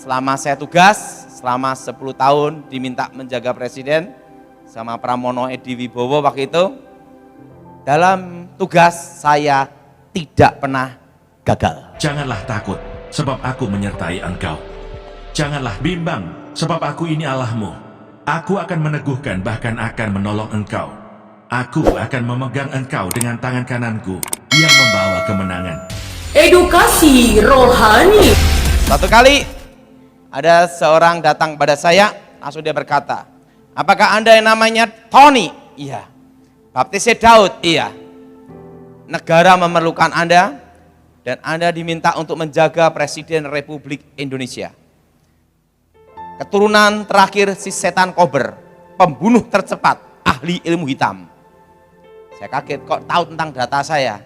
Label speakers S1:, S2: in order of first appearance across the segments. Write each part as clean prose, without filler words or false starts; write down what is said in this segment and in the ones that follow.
S1: selama saya tugas, selama 10 tahun diminta menjaga presiden sama Pramono Edi Wibowo waktu itu, dalam tugas saya tidak pernah gagal.
S2: Janganlah takut, sebab aku menyertai engkau. Janganlah bimbang, sebab aku ini Allahmu. Aku akan meneguhkan, bahkan akan menolong engkau. Aku akan memegang engkau dengan tangan kananku yang membawa kemenangan.
S3: Edukasi rohani.
S1: Satu kali ada seorang datang pada saya, langsung dia berkata, apakah Anda yang namanya Tony? Iya. Baptisnya Daud? Iya. Negara memerlukan Anda dan Anda diminta untuk menjaga Presiden Republik Indonesia. Keturunan terakhir si setan kober, pembunuh tercepat, ahli ilmu hitam. Saya kaget kok tahu tentang data saya.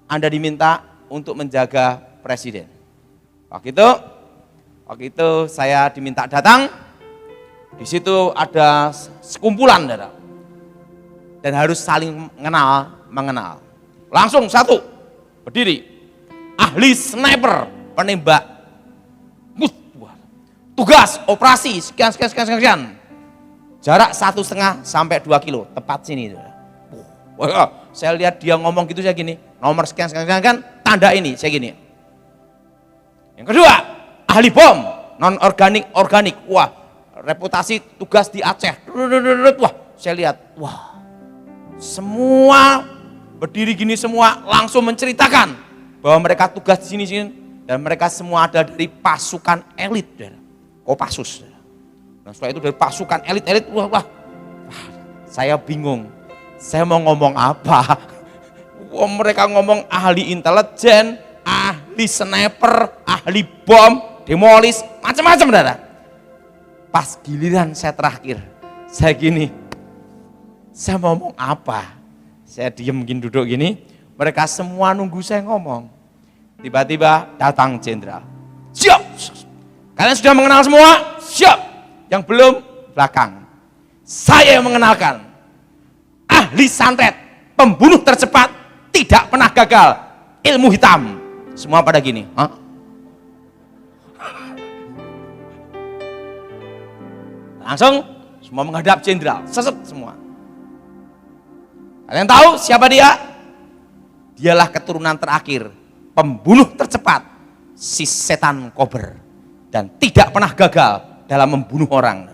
S1: Anda diminta untuk menjaga presiden. Waktu itu saya diminta datang. Di situ ada sekumpulan dan harus saling mengenal. Langsung satu berdiri, ahli sniper, penembak, tugas operasi sekian. Jarak 1,5 sampai 2 kilo, tepat sini. Saya lihat dia ngomong gitu, saya gini, nomor sekian kan, tanda ini, saya gini. Yang kedua, ahli bom, non organik, wah, reputasi tugas di Aceh, wah, saya lihat, wah, semua berdiri gini semua langsung menceritakan bahwa mereka tugas di sini dan mereka semua ada dari pasukan elit, Kopassus. Nah, setelah itu dari pasukan elit, wah, saya bingung. Saya mau ngomong apa? Wah, mereka ngomong ahli intelijen, ahli sniper, ahli bom, demolis, macam-macam, saudara. Pas giliran saya terakhir, saya gini, saya mau ngomong apa? Saya diem gini, duduk gini, mereka semua nunggu saya ngomong. Tiba-tiba datang jenderal. Siap! Kalian sudah mengenal semua? Siap! Yang belum, belakang. Saya yang mengenalkan. Ahli santet, pembunuh tercepat, tidak pernah gagal, ilmu hitam. Semua pada gini. Hah? Langsung semua menghadap jenderal, seset semua. Kalian tahu siapa dia? Dialah keturunan terakhir, pembunuh tercepat, si setan kober, dan tidak pernah gagal dalam membunuh orang.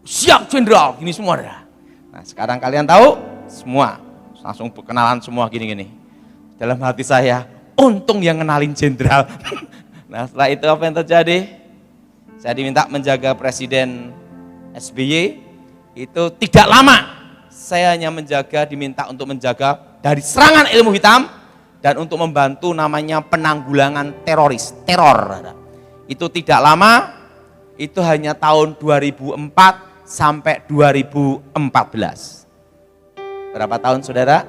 S1: Siap jenderal, gini semua dah. Nah, sekarang kalian tahu semua, langsung kenalan semua gini-gini. Dalam hati saya, untung yang kenalin jenderal. Nah, setelah itu apa yang terjadi? Saya diminta menjaga Presiden SBY, itu tidak lama. Saya hanya diminta untuk menjaga dari serangan ilmu hitam dan untuk membantu namanya penanggulangan teror. Itu tidak lama, itu hanya tahun 2004 sampai 2014. Berapa tahun, saudara?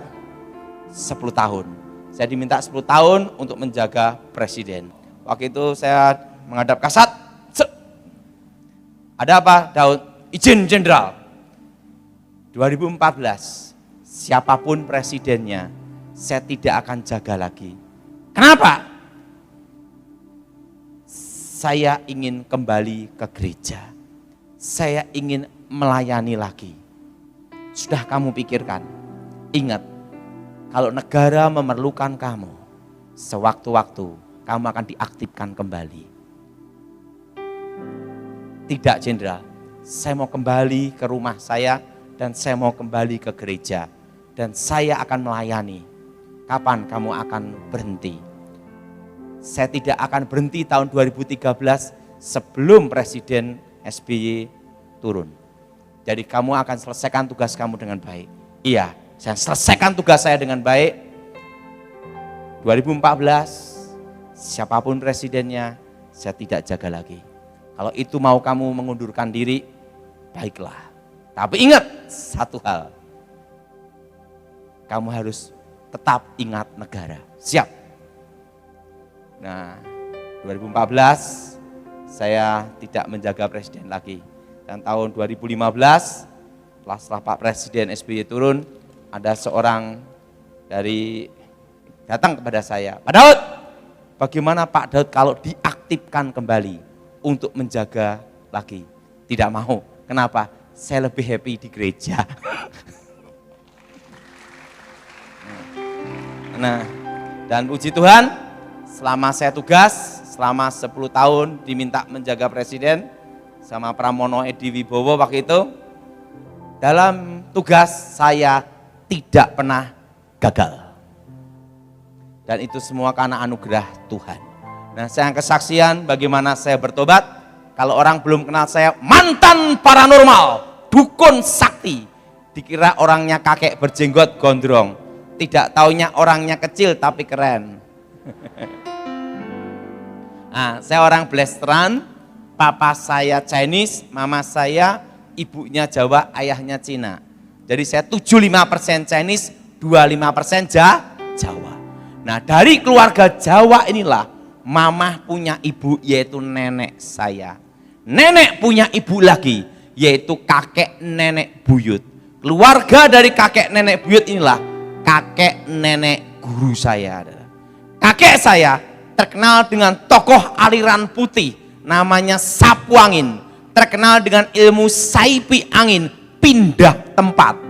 S1: 10 tahun. Saya diminta 10 tahun untuk menjaga presiden. Waktu itu saya menghadap Kasat. Ada apa, Daud? Izin jenderal. 2014, siapapun presidennya, saya tidak akan jaga lagi. Kenapa? Saya ingin kembali ke gereja. Saya ingin melayani lagi. Sudah kamu pikirkan, ingat, kalau negara memerlukan kamu, sewaktu-waktu kamu akan diaktifkan kembali. Tidak, jenderal, saya mau kembali ke rumah saya dan saya mau kembali ke gereja dan saya akan melayani. Kapan kamu akan berhenti? Saya tidak akan berhenti tahun 2013 sebelum Presiden SBY turun. Jadi kamu akan selesaikan tugas kamu dengan baik. Iya, saya selesaikan tugas saya dengan baik. 2014, siapapun presidennya, saya tidak jaga lagi. Kalau itu mau kamu mengundurkan diri, baiklah. Tapi ingat satu hal, kamu harus tetap ingat negara. Siap? Nah, 2014 saya tidak menjaga presiden lagi. Dan tahun 2015, setelah Pak Presiden SBY turun, ada seorang dari datang kepada saya, Pak Daud, bagaimana Pak Daud kalau diaktifkan kembali untuk menjaga lagi? Tidak mau. Kenapa? Saya lebih happy di gereja. Nah, dan puji Tuhan, selama saya tugas, selama 10 tahun diminta menjaga presiden sama Pramono Edi Wibowo waktu itu, dalam tugas saya tidak pernah gagal. Dan itu semua karena anugerah Tuhan. Nah, saya kesaksian bagaimana saya bertobat. Kalau orang belum kenal saya, mantan paranormal, dukun sakti. Dikira orangnya kakek berjenggot gondrong. Tidak taunya orangnya kecil tapi keren. Nah, saya orang Blasteran, papa saya Chinese, mama saya ibunya Jawa, ayahnya Cina. Jadi saya 75% Chinese, 25% Jawa. Nah, dari keluarga Jawa inilah mama punya ibu yaitu nenek saya. Nenek punya ibu lagi yaitu kakek nenek buyut. Keluarga dari kakek nenek buyut inilah kakek nenek guru saya. Kakek saya terkenal dengan tokoh aliran putih namanya Sapu Angin, terkenal dengan ilmu saipi angin pindah tempat,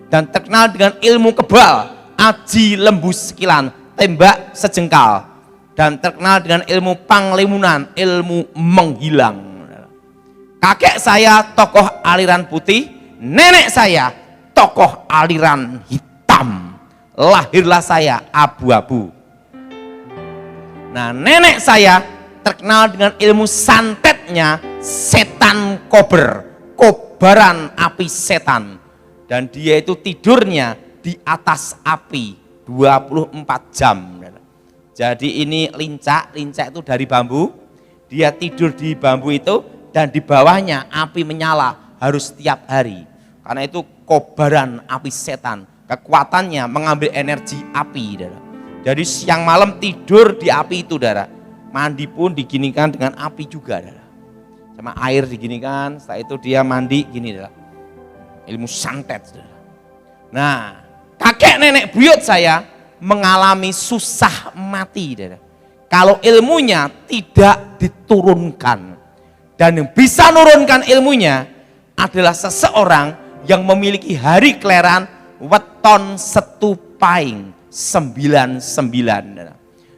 S1: dan terkenal dengan ilmu kebal aji lembu sekilan tembak sejengkal, dan terkenal dengan ilmu panglimunan ilmu menghilang. Kakek saya tokoh aliran putih, nenek saya tokoh aliran hitam. Lahirlah saya abu-abu. Nah, nenek saya terkenal dengan ilmu santetnya setan kober, kobaran api setan. Dan dia itu tidurnya di atas api 24 jam. Jadi ini lincak itu dari bambu. Dia tidur di bambu itu dan di bawahnya api menyala harus setiap hari. Karena itu kobaran api setan. Kekuatannya mengambil energi api. Jadi siang malam tidur di api itu, Dara. Mandi pun diginikan dengan api juga, Dara. Sama air diginikan, setelah itu dia mandi gini, Dara. Ilmu santet, Dara. Nah, kakek nenek buyut saya mengalami susah mati, Dara. Kalau ilmunya tidak diturunkan. Dan yang bisa nurunkan ilmunya adalah seseorang yang memiliki hari kelahiran weton setupaing 99.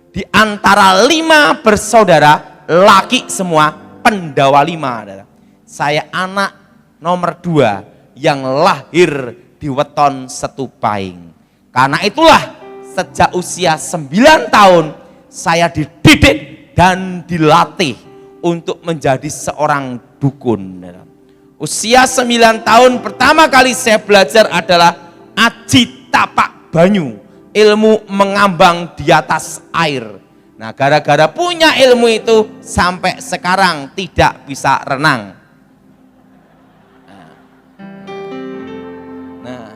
S1: Di antara 5 bersaudara, laki semua, Pendawa 5. Saya anak nomor 2 yang lahir di weton setupaing. Karena itulah sejak usia 9 tahun saya dididik dan dilatih untuk menjadi seorang dukun. Usia 9 tahun pertama kali saya belajar adalah aji tapak banyu, ilmu mengambang di atas air. Nah, gara-gara punya ilmu itu sampai sekarang tidak bisa renang. Nah,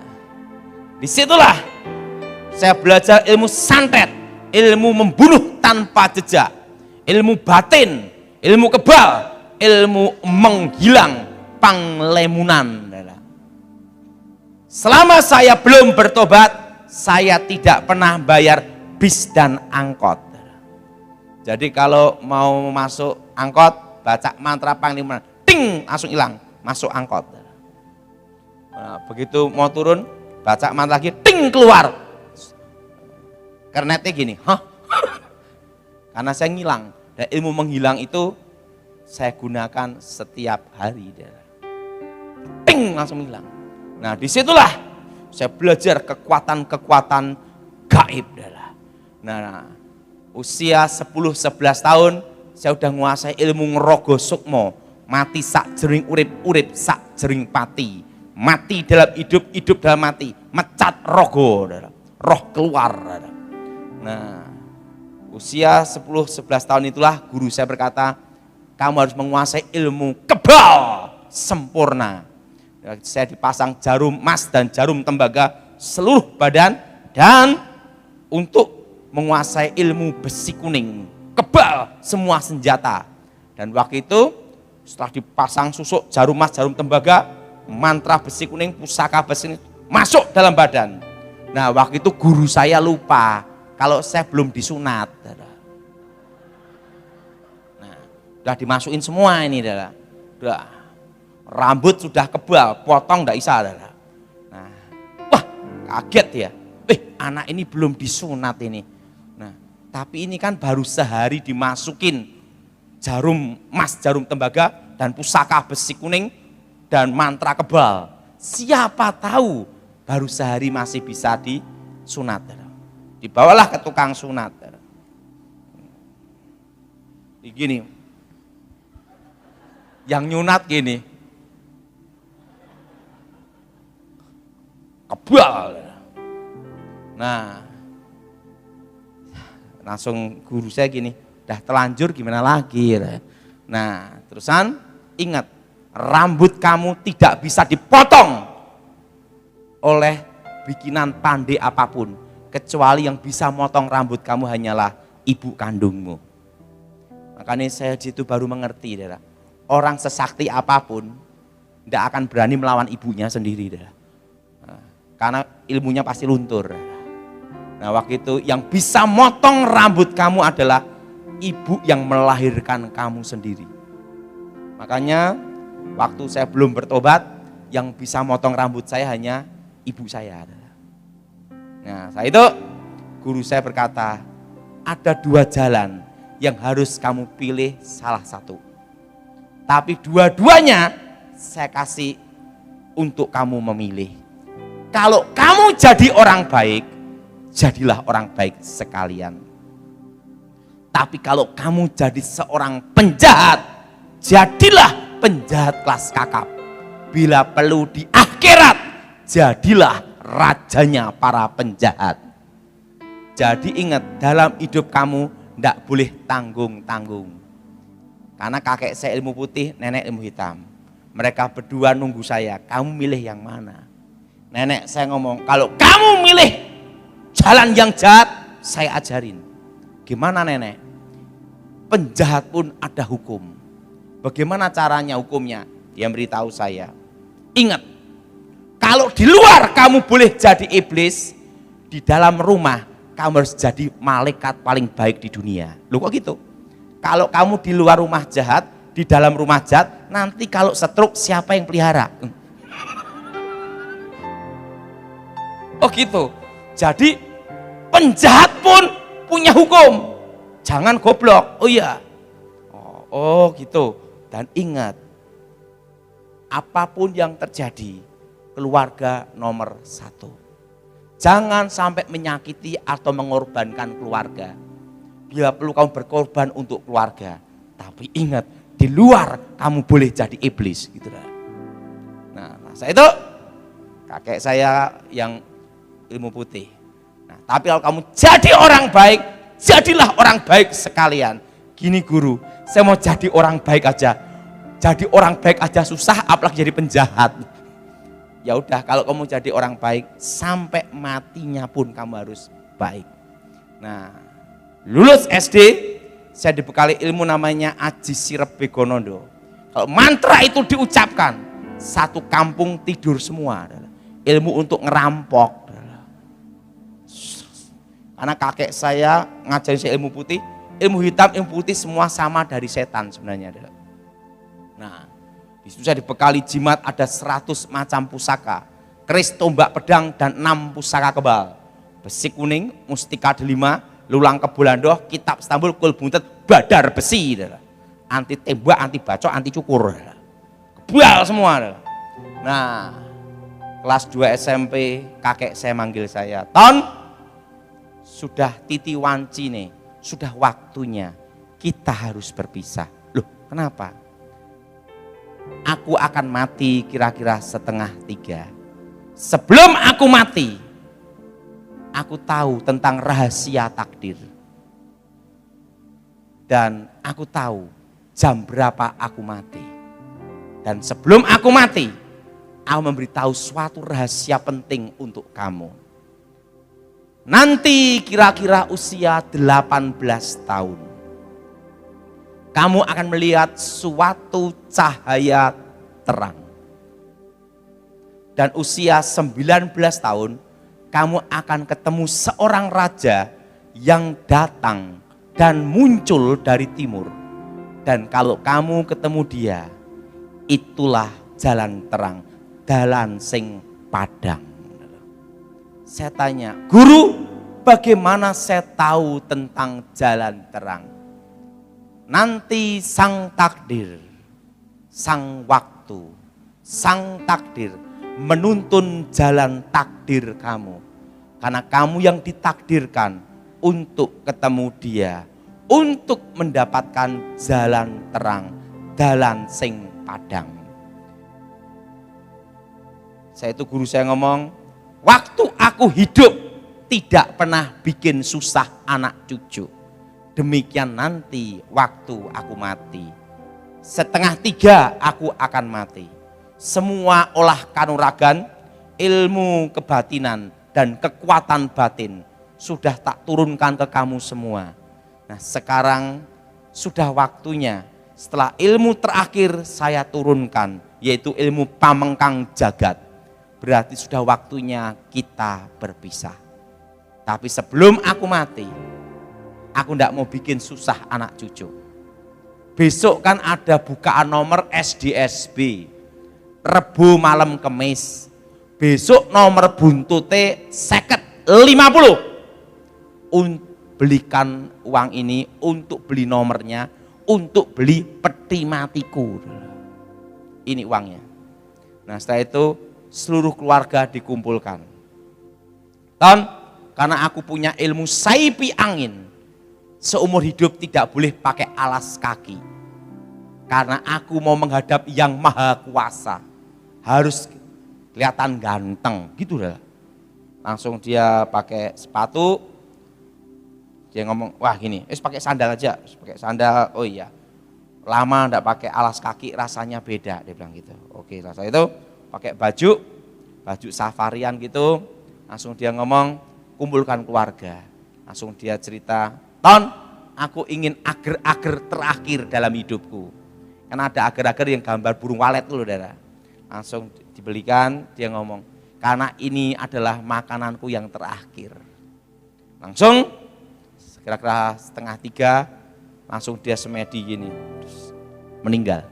S1: disitulah saya belajar ilmu santet, ilmu membunuh tanpa jejak, ilmu batin, ilmu kebal, ilmu menghilang, panglimunan. Selama saya belum bertobat, saya tidak pernah bayar bis dan angkot. Jadi kalau mau masuk angkot, baca mantra panglimunan, ting, langsung hilang, masuk angkot. Nah, begitu mau turun, baca mantra lagi, ting, keluar. Kernetnya gini, hah? Karena saya ngilang. Dan ilmu menghilang itu saya gunakan setiap hari. Ting, langsung hilang. Nah, disitulah saya belajar kekuatan-kekuatan gaib. Nah, usia 10-11 tahun saya udah menguasai ilmu ngerogo sukmo. Mati sak jering urip, urip sak jering pati. Mati dalam hidup, hidup dalam mati. Mecat rogo, roh keluar. Nah, usia 10-11 tahun itulah guru saya berkata, kamu harus menguasai ilmu kebal sempurna. Saya dipasang jarum emas dan jarum tembaga seluruh badan, dan untuk menguasai ilmu besi kuning, kebal semua senjata. Dan waktu itu setelah dipasang susuk jarum emas, jarum tembaga, mantra besi kuning, pusaka besi kuning masuk dalam badan. Nah, waktu itu guru saya lupa kalau saya belum disunat. Sudah dimasukin semua ini adalah. Udah. Rambut sudah kebal, potong enggak bisa adalah. Nah, wah, kaget ya. Anak ini belum disunat ini. Nah, tapi ini kan baru sehari dimasukin jarum emas, jarum tembaga dan pusaka besi kuning dan mantra kebal. Siapa tahu baru sehari masih bisa disunat. Dibawalah ke tukang sunat. Gini, yang nyunat gini, kebal. Nah, langsung guru saya gini, udah telanjur gimana lagi? Nah, terusan ingat, rambut kamu tidak bisa dipotong oleh bikinan pandai apapun, kecuali yang bisa motong rambut kamu hanyalah ibu kandungmu. Makanya saya situ baru mengerti, orang sesakti apapun tidak akan berani melawan ibunya sendiri, karena ilmunya pasti luntur. Nah, waktu itu yang bisa motong rambut kamu adalah ibu yang melahirkan kamu sendiri. Makanya waktu saya belum bertobat, yang bisa motong rambut saya hanya ibu saya. Nah, saat itu guru saya berkata, ada 2 jalan yang harus kamu pilih salah satu. Tapi dua-duanya saya kasih untuk kamu memilih. Kalau kamu jadi orang baik, jadilah orang baik sekalian. Tapi kalau kamu jadi seorang penjahat, jadilah penjahat kelas kakap. Bila perlu di akhirat, jadilah rajanya para penjahat. Jadi ingat, dalam hidup kamu tidak boleh tanggung-tanggung. Karena kakek saya ilmu putih, nenek ilmu hitam. Mereka berdua nunggu saya, kamu milih yang mana? Nenek saya ngomong, kalau kamu milih jalan yang jahat, saya ajarin. Gimana nenek? Penjahat pun ada hukum. Bagaimana caranya hukumnya? Dia beritahu saya. Ingat, kalau di luar kamu boleh jadi iblis, di dalam rumah kamu harus jadi malaikat paling baik di dunia. Loh kok gitu? Kalau kamu di luar rumah jahat, di dalam rumah jahat, nanti kalau stroke siapa yang pelihara? Oh gitu. Jadi penjahat pun punya hukum. Jangan goblok. Oh iya. Oh gitu. Dan ingat, apapun yang terjadi, keluarga nomor 1. Jangan sampai menyakiti atau mengorbankan keluarga. Bila perlu kamu berkorban untuk keluarga. Tapi ingat, di luar kamu boleh jadi iblis. Gitu lah. Nah, saya itu kakek saya yang ilmu putih. Nah, tapi kalau kamu jadi orang baik, jadilah orang baik sekalian. Gini guru, saya mau jadi orang baik aja. Jadi orang baik aja susah, apalagi jadi penjahat. Ya udah, kalau kamu jadi orang baik, sampai matinya pun kamu harus baik. Nah, lulus SD, saya dibekali ilmu namanya Aji Sirep Begonondo. Kalau mantra itu diucapkan, satu kampung tidur semua. Ilmu untuk ngerampok. Karena kakek saya ngajarin saya ilmu putih, ilmu hitam, ilmu putih semua sama dari setan sebenarnya. Nah, di situ saya dibekali jimat ada 100 macam pusaka, keris, tombak, pedang, dan 6 pusaka kebal. Besi kuning, mustika delima, lulang kebulandoh, kitab Stambul, kul buntet, badar besi. Anti tembak, anti bacok, anti cukur. Kebal semua. Nah, kelas 2 SMP kakek saya manggil saya, Ton, sudah titi wanci nih, sudah waktunya kita harus berpisah. Loh, kenapa? Aku akan mati kira-kira 2:30. Sebelum aku mati, aku tahu tentang rahasia takdir. Dan aku tahu jam berapa aku mati. Dan sebelum aku mati, aku memberitahu suatu rahasia penting untuk kamu. Nanti kira-kira usia 18 tahun, kamu akan melihat suatu cahaya terang. Dan usia 19 tahun, kamu akan ketemu seorang raja yang datang dan muncul dari timur. Dan kalau kamu ketemu dia, itulah jalan terang, dalan sing padang. Saya tanya, guru, bagaimana saya tahu tentang jalan terang? Nanti sang takdir, sang waktu, sang takdir menuntun jalan takdir kamu. Karena kamu yang ditakdirkan untuk ketemu dia, untuk mendapatkan jalan terang, dalan sing padang. Saya itu guru saya ngomong, waktu aku hidup tidak pernah bikin susah anak cucu. Demikian nanti waktu aku mati. 2:30 aku akan mati. Semua olah kanuragan, ilmu kebatinan dan kekuatan batin sudah tak turunkan ke kamu semua. Nah, sekarang sudah waktunya setelah ilmu terakhir saya turunkan, yaitu ilmu pamengkang jagat. Berarti sudah waktunya kita berpisah. Tapi sebelum aku mati, aku tidak mau bikin susah anak cucu. Besok kan ada bukaan nomor SDSB, Rebu malam Kemis. Besok nomor buntute 50. Belikan uang ini untuk beli nomornya, untuk beli peti matiku. Ini uangnya. Nah, setelah itu seluruh keluarga dikumpulkan. Ton, karena aku punya ilmu saipi angin, seumur hidup tidak boleh pakai alas kaki. Karena aku mau menghadap yang maha kuasa, harus kelihatan ganteng, gitu lah. Langsung dia pakai sepatu, dia ngomong, wah gini, pakai sandal aja, pakai sandal, oh iya, lama enggak pakai alas kaki rasanya beda, dia bilang gitu. Oke, setelah itu pakai baju safarian gitu, langsung dia ngomong, kumpulkan keluarga. Langsung dia cerita, Ton, aku ingin agar-agar terakhir dalam hidupku. Karena ada agar-agar yang gambar burung walet loh, saudara. Langsung dibelikan, dia ngomong, karena ini adalah makananku yang terakhir. Langsung kira-kira 2:30 langsung dia semedi gini, terus meninggal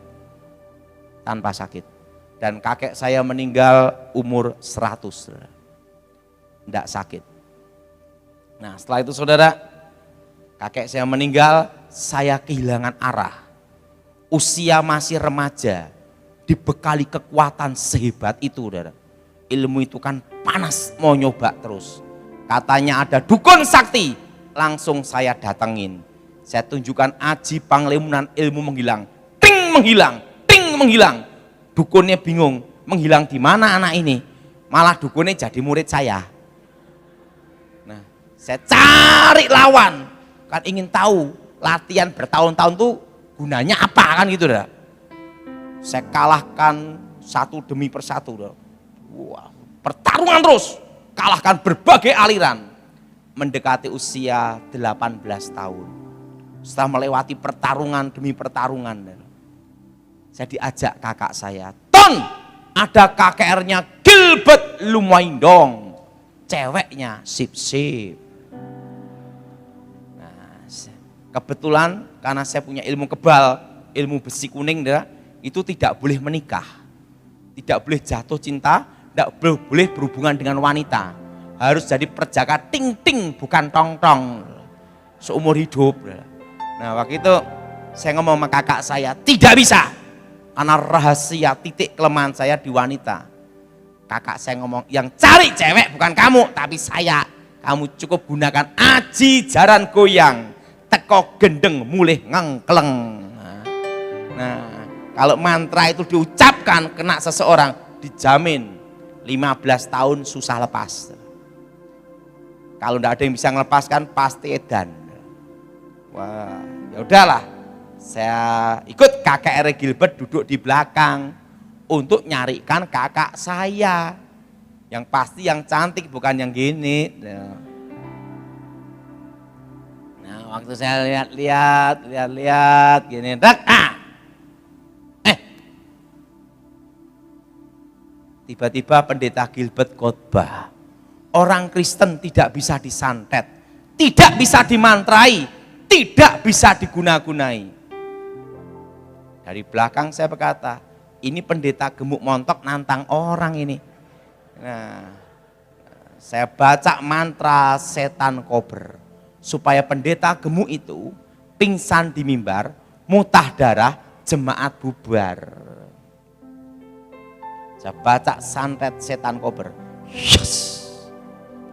S1: tanpa sakit. Dan kakek saya meninggal umur 100, tidak sakit. Nah, setelah itu saudara, kakek saya meninggal, saya kehilangan arah. Usia masih remaja, dibekali kekuatan sehebat itu, saudara. Ilmu itu kan panas, mau nyoba terus. Katanya ada dukun sakti, langsung saya datengin. Saya tunjukkan aji panglimunan ilmu menghilang. Ting menghilang, ting menghilang. Dukunnya bingung, menghilang di mana anak ini? Malah dukunnya jadi murid saya. Nah, saya cari lawan. Kan ingin tahu latihan bertahun-tahun tuh gunanya apa kan gitu dah. Saya kalahkan satu demi persatu dah. Wah, pertarungan terus, kalahkan berbagai aliran. Mendekati usia 18 tahun. Setelah melewati pertarungan demi pertarungan, saya diajak kakak saya, Ton, ada KKR-nya Gilbert Lumaindong, ceweknya sip-sip. Nah, kebetulan karena saya punya ilmu kebal, ilmu besi kuning, itu tidak boleh menikah, tidak boleh jatuh cinta, tidak boleh berhubungan dengan wanita, harus jadi perjaka ting-ting bukan tong-tong seumur hidup. Nah, waktu itu saya ngomong sama kakak saya, tidak bisa. Karena rahasia titik kelemahan saya di wanita. Kakak saya ngomong, yang cari cewek bukan kamu, tapi saya. Kamu cukup gunakan aji jaran goyang, teko gendeng mulih ngengkleng. Nah, kalau mantra itu diucapkan kena seseorang, dijamin 15 tahun susah lepas. Kalau tidak ada yang bisa melepaskan, pasti edan. Wah, ya udahlah. Saya ikut KKR Gilbert, duduk di belakang untuk nyarikan kakak saya. Yang pasti yang cantik, bukan yang gini. Nah, waktu saya lihat gini, tiba-tiba pendeta Gilbert khotbah. Orang Kristen tidak bisa disantet, tidak bisa dimantrai, tidak bisa diguna-gunai. Dari belakang saya berkata, ini pendeta gemuk montok nantang orang ini. Nah, saya baca mantra setan kober supaya pendeta gemuk itu pingsan di mimbar, muntah darah, jemaat bubar. Saya baca santet setan kober. Yes.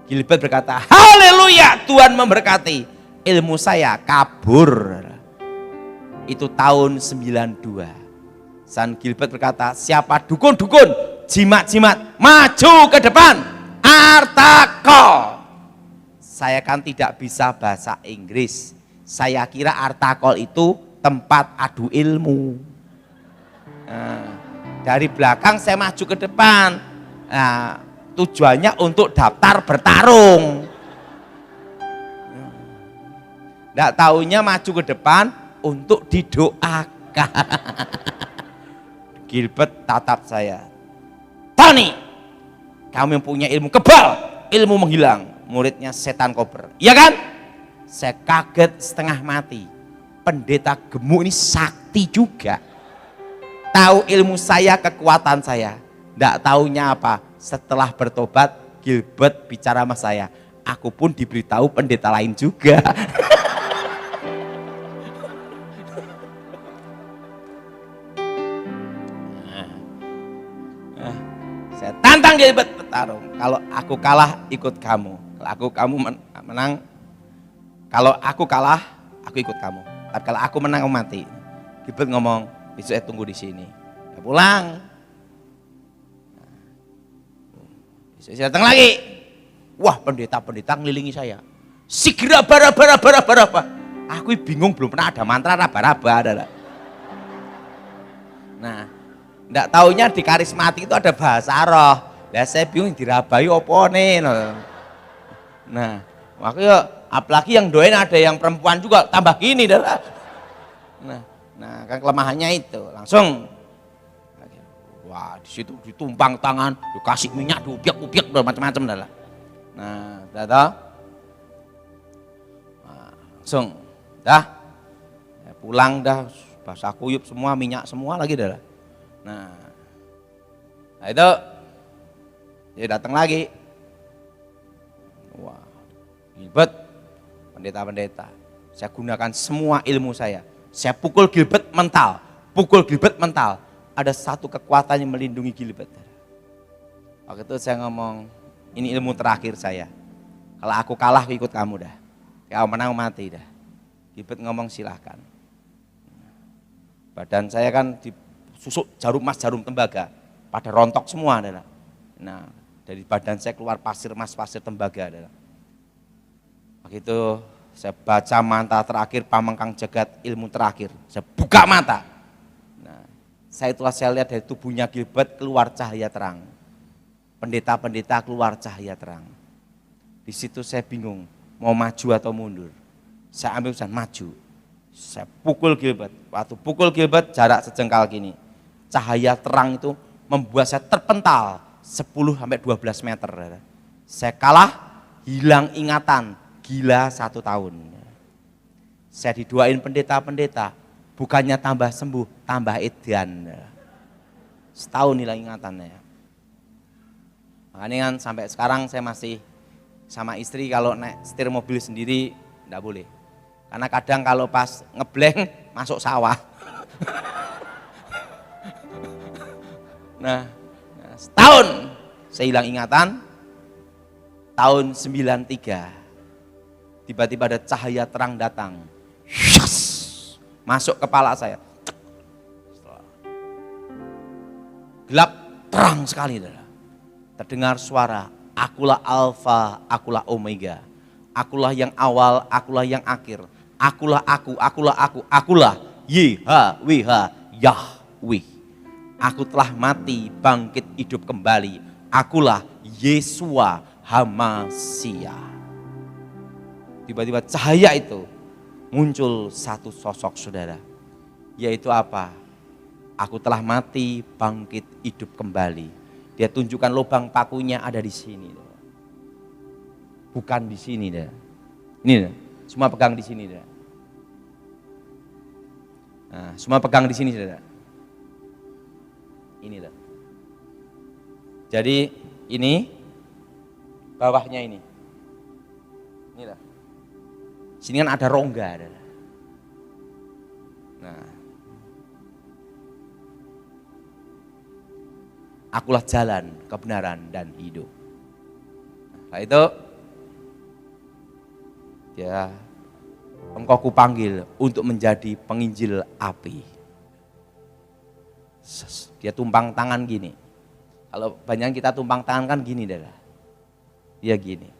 S1: Gilbert berkata, haleluya, Tuhan memberkati. Ilmu saya kabur. Itu tahun 92. San Gilbert berkata, siapa dukun-dukun, jimat-jimat, maju ke depan, Artakol. Saya kan tidak bisa bahasa Inggris. Saya kira Artakol itu tempat adu ilmu. Nah, dari belakang saya maju ke depan. Nah, tujuannya untuk daftar bertarung. Nggak taunya maju ke depan untuk didoakan. Gilbert tatap saya. Tony, kamu yang punya ilmu kebal, ilmu menghilang. Muridnya setan kober. Iya kan? Saya kaget setengah mati. Pendeta gemuk ini sakti juga. Tahu ilmu saya, kekuatan saya. Nggak taunya apa. Setelah bertobat, Gilbert bicara sama saya. Aku pun diberitahu pendeta lain juga. Saya tantang Gilbert bertarung. Kalau aku kalah, ikut kamu. Kalau kamu menang, kalau aku kalah, aku ikut kamu. Tapi kalau aku menang, aku mati. Gilbert ngomong, besok saya tunggu di sini. Saya pulang. Besok saya datang lagi. Wah, pendeta-pendeta ngelilingi saya. Segera bara. Aku bingung, belum pernah ada mantra raba-raba. Nah, enggak taunya di karismatik itu ada bahasa roh. Lah saya bingung dirabai opo nih. Nah, makanya apalagi yang doain ada yang perempuan juga tambah gini dah. Nah, kan kelemahannya itu. Langsung wah, di situ ditumpang tangan, dikasih minyak, diupiak-upiak macam-macam dah. Nah, udah tahu? Nah, langsung dah. Pulang dah, basah kuyup semua, minyak semua lagi dah. Nah itu dia datang lagi. Wah, Gilbert, pendeta-pendeta. Saya gunakan semua ilmu saya. Saya pukul Gilbert mental. Ada satu kekuatan yang melindungi Gilbert. Waktu itu saya ngomong, ini ilmu terakhir saya. Kalau aku kalah, aku ikut kamu dah. Kalau menang mati dah. Gilbert ngomong silahkan. Badan saya kan disusuk jarum emas, jarum tembaga, pada rontok semua adalah. Nah, dari badan saya keluar pasir emas, pasir tembaga adalah. Begitu saya baca mantra terakhir, pamengkang jagat, ilmu terakhir. Saya buka mata. Nah, saya lihat dari tubuhnya Gilbert keluar cahaya terang. Pendeta-pendeta keluar cahaya terang. Di situ saya bingung, mau maju atau mundur. Saya ambil keputusan maju. Saya pukul Gilbert. Waktu pukul Gilbert jarak sejengkal gini. Cahaya terang itu membuat saya terpental 10-12 meter. Saya kalah, hilang ingatan, gila 1 tahun. Saya didoain pendeta-pendeta, bukannya tambah sembuh, tambah edan. Setahun hilang ingatannya. Makanya kan sampai sekarang saya masih sama istri kalau naik setir mobil sendiri enggak boleh. Karena kadang kalau pas ngeblank masuk sawah. Nah, setahun saya hilang ingatan. Tahun 93 tiba-tiba ada cahaya terang datang. Masuk kepala saya. Gelap terang sekali. Terdengar suara, akulah Alfa, akulah Omega. Akulah yang awal, akulah yang akhir. Akulah aku, akulah YHWH, Yahweh. Aku telah mati, bangkit hidup kembali. Akulah Yesua Hamasia. Tiba-tiba cahaya itu muncul satu sosok saudara. Yaitu apa? Aku telah mati, bangkit hidup kembali. Dia tunjukkan lubang pakunya ada di sini. Bukan di sini dah. Ini dah. Cuma pegang di sini dah. Nah, semua pegang di sini, saudara. Ini loh. Jadi ini bawahnya ini. Ini loh. Sini kan ada rongga, saudara. Nah, akulah jalan, kebenaran, dan hidup. Nah, itu ya, engkau kupanggil untuk menjadi penginjil api. Dia tumpang tangan gini. Kalau banyak kita tumpang tangan kan gini, dah. Dia gini.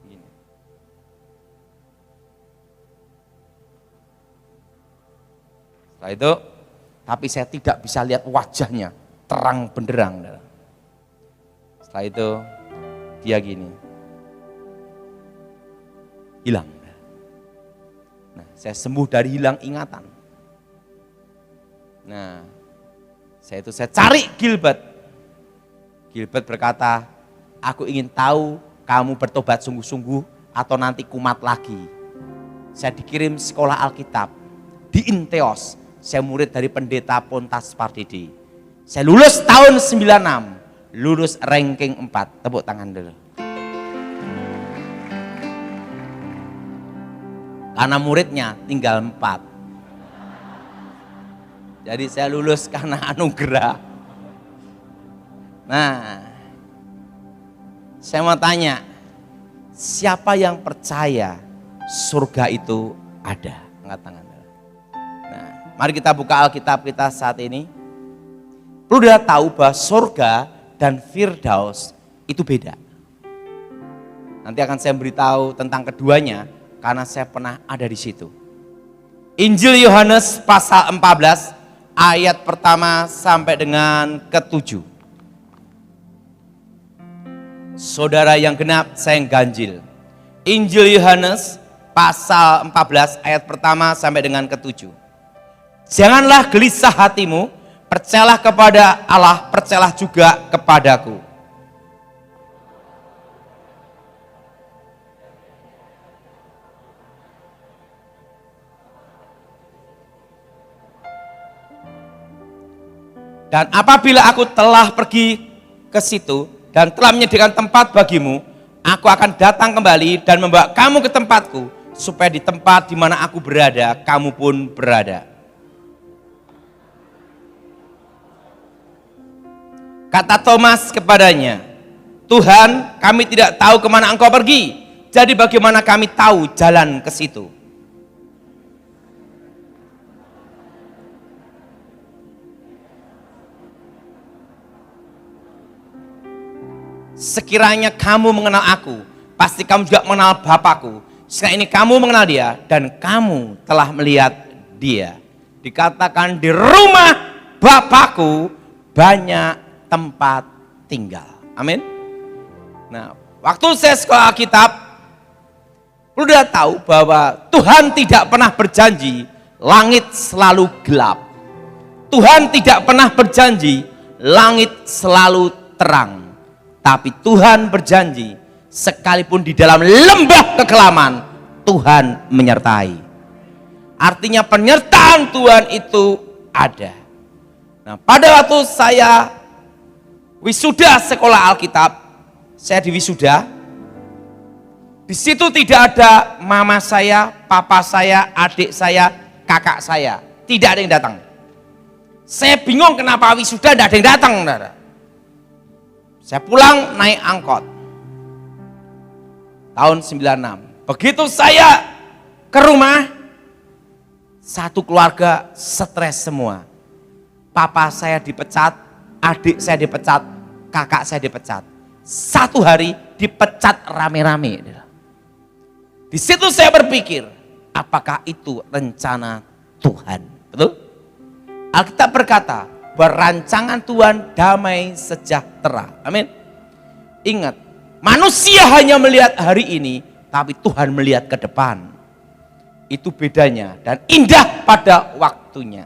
S1: Gini. Setelah itu, tapi saya tidak bisa lihat wajahnya, terang benderang. Dah. Setelah itu, dia gini. Hilang. Nah, saya sembuh dari hilang ingatan. Nah, saya cari Gilbert. Gilbert berkata, aku ingin tahu kamu bertobat sungguh-sungguh atau nanti kumat lagi. Saya dikirim sekolah Alkitab di Inteos. Saya murid dari pendeta Pontas Pardede. Saya lulus tahun 96, lulus ranking 4. Tepuk tangan dulu. Karena muridnya tinggal 4. Jadi saya lulus karena anugerah. Nah, saya mau tanya, siapa yang percaya surga itu ada? Angkat tangan. Nah, mari kita buka Alkitab kita saat ini. Perlu kita tahu bahwa surga dan Firdaus itu beda. Nanti akan saya beritahu tentang keduanya, karena saya pernah ada di situ. Injil Yohanes pasal 14 ayat pertama sampai dengan ke-7. Saudara yang genap, saya yang ganjil. Injil Yohanes pasal 14 ayat pertama sampai dengan ke-7. Janganlah gelisah hatimu, percayalah kepada Allah, percayalah juga kepadaku. Dan apabila aku telah pergi ke situ dan telah menyediakan tempat bagimu, aku akan datang kembali dan membawa kamu ke tempatku, supaya di tempat di mana aku berada, kamu pun berada. Kata Thomas kepadanya, Tuhan, kami tidak tahu kemana engkau pergi, jadi bagaimana kami tahu jalan ke situ? Sekiranya kamu mengenal aku, pasti kamu juga mengenal Bapakku. Sekarang ini kamu mengenal dia dan kamu telah melihat dia. Dikatakan di rumah Bapakku banyak tempat tinggal. Amin. Nah, waktu saya sekolah Alkitab, perlu dia tahu bahwa Tuhan tidak pernah berjanji langit selalu gelap. Tuhan tidak pernah berjanji langit selalu terang. Tapi Tuhan berjanji, sekalipun di dalam lembah kekelaman, Tuhan menyertai. Artinya penyertaan Tuhan itu ada. Nah, pada waktu saya wisuda sekolah Alkitab, saya di wisuda. Di situ tidak ada mama saya, papa saya, adik saya, kakak saya. Tidak ada yang datang. Saya bingung kenapa wisuda tidak ada yang datang, saudara. Saya pulang naik angkot tahun 96. Begitu saya ke rumah, satu keluarga stres semua. Papa saya dipecat, adik saya dipecat, kakak saya dipecat. Satu hari dipecat rame-rame. Di situ saya berpikir, apakah itu rencana Tuhan? Betul? Alkitab berkata, berancangan Tuhan damai sejahtera. Amin. Ingat, manusia hanya melihat hari ini, tapi Tuhan melihat ke depan. Itu bedanya dan indah pada waktunya.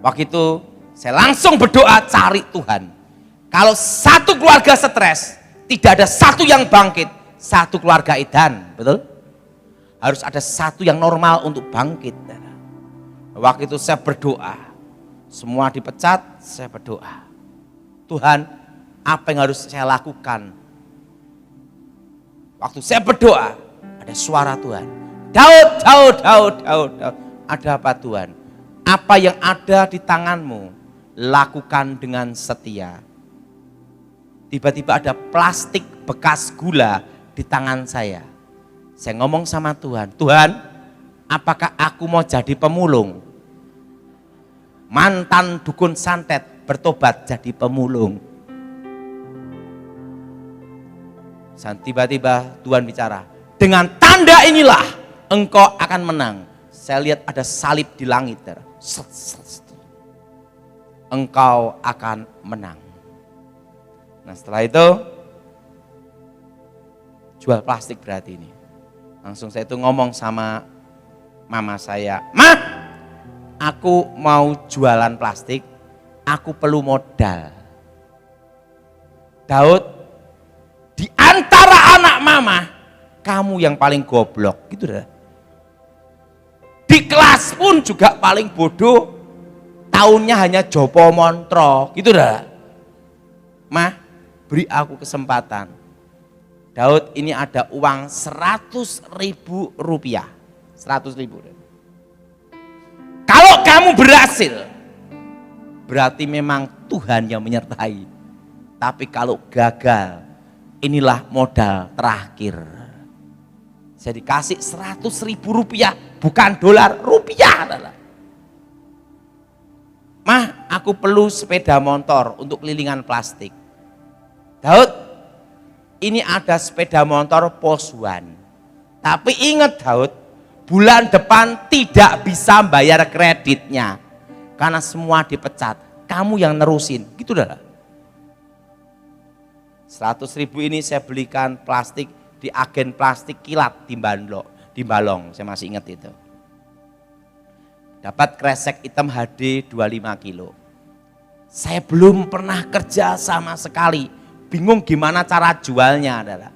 S1: Waktu itu saya langsung berdoa cari Tuhan. Kalau satu keluarga stres, tidak ada satu yang bangkit, satu keluarga edan, betul? Harus ada satu yang normal untuk bangkit. Waktu itu saya berdoa. Semua dipecat, saya berdoa. Tuhan, apa yang harus saya lakukan? Waktu saya berdoa, ada suara Tuhan. Daud. Ada apa Tuhan? Apa yang ada di tanganmu, lakukan dengan setia. Tiba-tiba ada plastik bekas gula di tangan saya. Saya ngomong sama Tuhan, Tuhan, apakah aku mau jadi pemulung? Mantan dukun santet bertobat jadi pemulung. Dan tiba-tiba Tuhan bicara, dengan tanda inilah engkau akan menang. Saya lihat ada salib di langit. Engkau akan menang. Nah setelah itu, jual plastik berarti ini. Langsung saya itu ngomong sama mama saya, Ma, aku mau jualan plastik, aku perlu modal. Daud, di antara anak mama, kamu yang paling goblok, gitu dah. Di kelas pun juga paling bodoh, tahunnya hanya Jopo Montro, gitu dah. Ma, beri aku kesempatan. Daud, ini ada uang 100.000 rupiah. 100.000. Kalau kamu berhasil, berarti memang Tuhan yang menyertai. Tapi kalau gagal, inilah modal terakhir. Saya dikasih 100.000 rupiah, bukan dolar, rupiah adalah. Mah, aku perlu sepeda motor untuk kelilingan plastik. Daud, ini ada sepeda motor Poswan. Tapi ingat Daud, bulan depan tidak bisa bayar kreditnya. Karena semua dipecat. Kamu yang nerusin. Gitu dah. 100.000 ini saya belikan plastik di agen plastik kilat di Balong. Saya masih ingat itu. Dapat kresek hitam HD 25 kilo. Saya belum pernah kerja sama sekali. Bingung gimana cara jualnya adalah.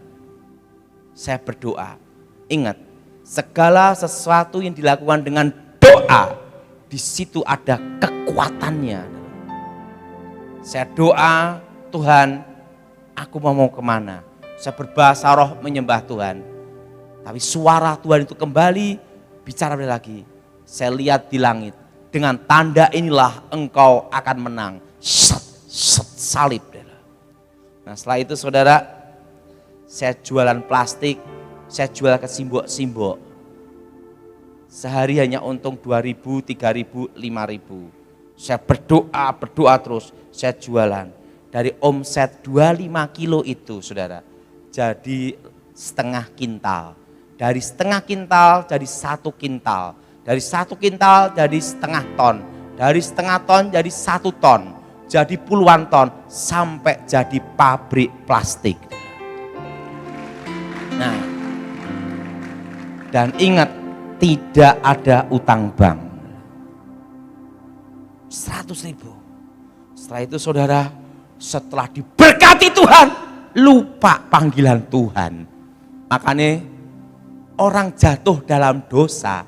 S1: Saya berdoa. Ingat, segala sesuatu yang dilakukan dengan doa, di situ ada kekuatannya. Saya doa, Tuhan, aku mau kemana? Saya berbahasa roh menyembah Tuhan. Tapi suara Tuhan itu kembali bicara lagi. Saya lihat di langit. Dengan tanda inilah engkau akan menang. Salib. Nah setelah itu saudara, saya jualan plastik, saya jual ke simbok-simbok. Sehari hanya untung 2.000, 3.000, 5.000. Saya berdoa terus, saya jualan. Dari omset 25 kilo itu saudara, jadi setengah kintal. Dari setengah kintal jadi 1 kintal. Dari 1 kintal jadi setengah ton. Dari setengah ton jadi 1 ton. Jadi puluhan ton sampai jadi pabrik plastik. Nah, dan ingat tidak ada utang bank. 100.000. Setelah itu saudara, setelah diberkati Tuhan, lupa panggilan Tuhan. Makanya orang jatuh dalam dosa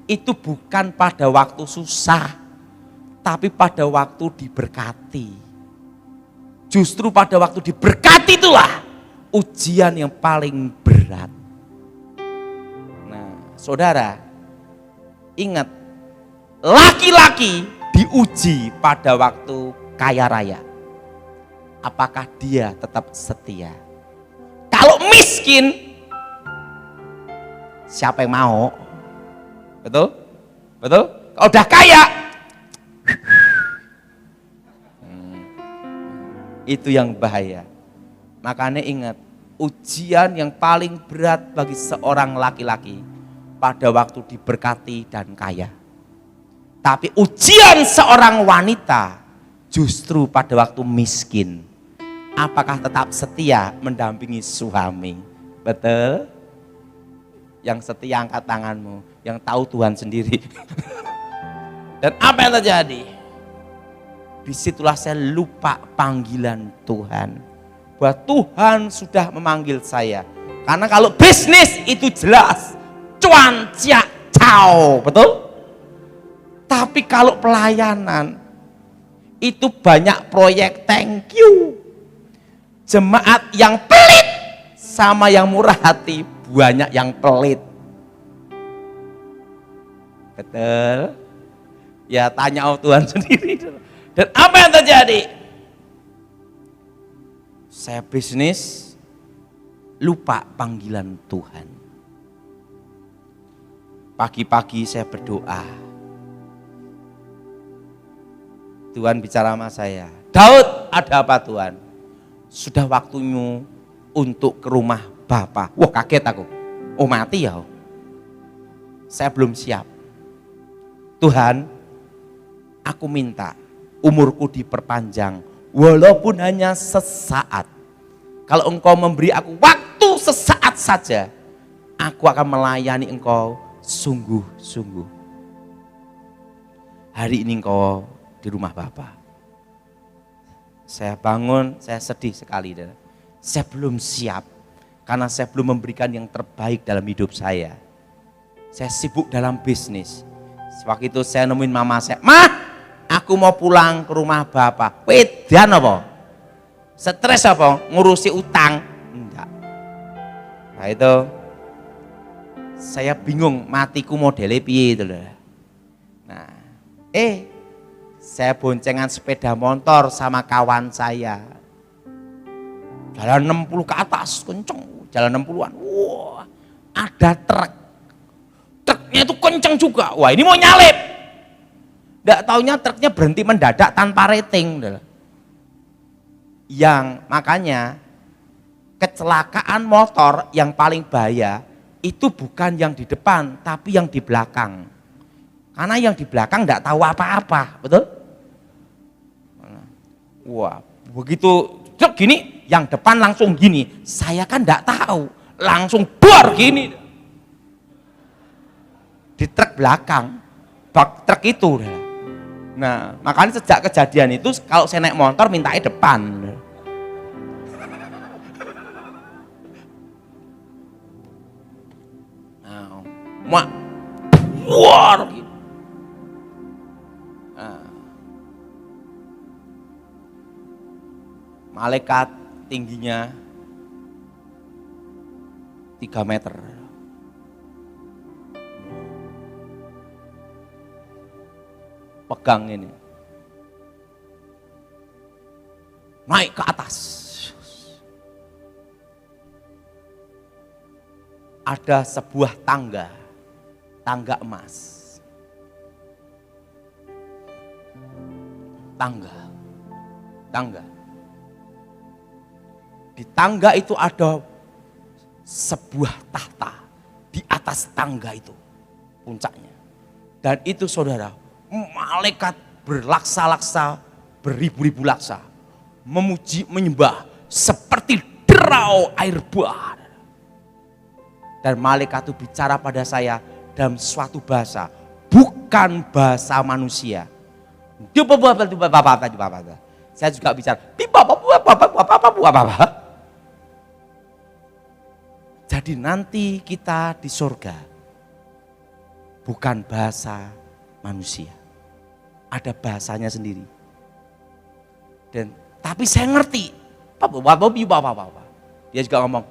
S1: itu bukan pada waktu susah, tapi pada waktu diberkati. Justru pada waktu diberkati itulah ujian yang paling berat. Nah, saudara, ingat, laki-laki diuji pada waktu kaya raya. Apakah dia tetap setia? Kalau miskin, siapa yang mau? Betul? Betul? Kalau udah kaya, itu yang bahaya. Makanya ingat, ujian yang paling berat bagi seorang laki-laki pada waktu diberkati dan kaya. Tapi ujian seorang wanita justru pada waktu miskin. Apakah tetap setia mendampingi suami? Betul? Yang setia angkat tanganmu, yang tahu Tuhan sendiri. Dan apa yang terjadi? Disitulah saya lupa panggilan Tuhan. Bahwa Tuhan sudah memanggil saya. Karena kalau bisnis itu jelas, cuan ciak cao, betul? Tapi kalau pelayanan itu banyak proyek thank you. Jemaat yang pelit sama yang murah hati, banyak yang pelit. Betul? Ya tanya Tuhan sendiri. Dan apa yang terjadi? Saya bisnis, lupa panggilan Tuhan. Pagi-pagi saya berdoa. Tuhan bicara sama saya, Daud, ada apa Tuhan? Sudah waktunya untuk ke rumah Bapa. Wah, kaget aku. Oh, mati ya? Saya belum siap. Tuhan, aku minta umurku diperpanjang walaupun hanya sesaat. Kalau Engkau memberi aku waktu sesaat saja, aku akan melayani Engkau sungguh-sungguh. Hari ini Engkau di rumah Bapa. Saya bangun, saya sedih sekali. Saya belum siap karena saya belum memberikan yang terbaik dalam hidup saya. Saya sibuk dalam bisnis. Waktu itu saya nemuin mama saya, "Mah, aku mau pulang ke rumah Bapak." Wedan apa? Stres apa? Ngurusi utang? Enggak. Nah itu saya bingung matiku modelnya piye itu loh. Nah, saya boncengan sepeda motor sama kawan saya. Jalan 60 ke atas, kenceng. Jalan 60-an. Wah, ada truk. Truknya itu kenceng juga. Wah, ini mau nyalip. Nggak taunya truknya berhenti mendadak tanpa rating. Yang makanya kecelakaan motor yang paling bahaya itu bukan yang di depan, tapi yang di belakang. Karena yang di belakang nggak tahu apa-apa, betul? Wah, begitu gini, yang depan langsung gini. Saya kan nggak tahu, langsung bor gini. Di truk belakang, bak truk itu. Nah, makanya sejak kejadian itu, kalau saya naik motor mintanya depan. Nah, bor gitu. Malaikat tingginya 3 meter. Pegang ini. Naik ke atas. Ada sebuah tangga emas. Tangga. Di tangga itu ada sebuah tahta. Di atas tangga itu puncaknya. Dan itu saudara, malaikat berlaksa-laksa, beribu-ribu laksa. Memuji, menyembah seperti derau air bah. Dan malaikat itu bicara pada saya dalam suatu bahasa, bukan bahasa manusia. Saya juga bicara, jadi nanti kita di surga bukan bahasa manusia, ada bahasanya sendiri. Dan tapi saya ngerti, dia juga ngomong,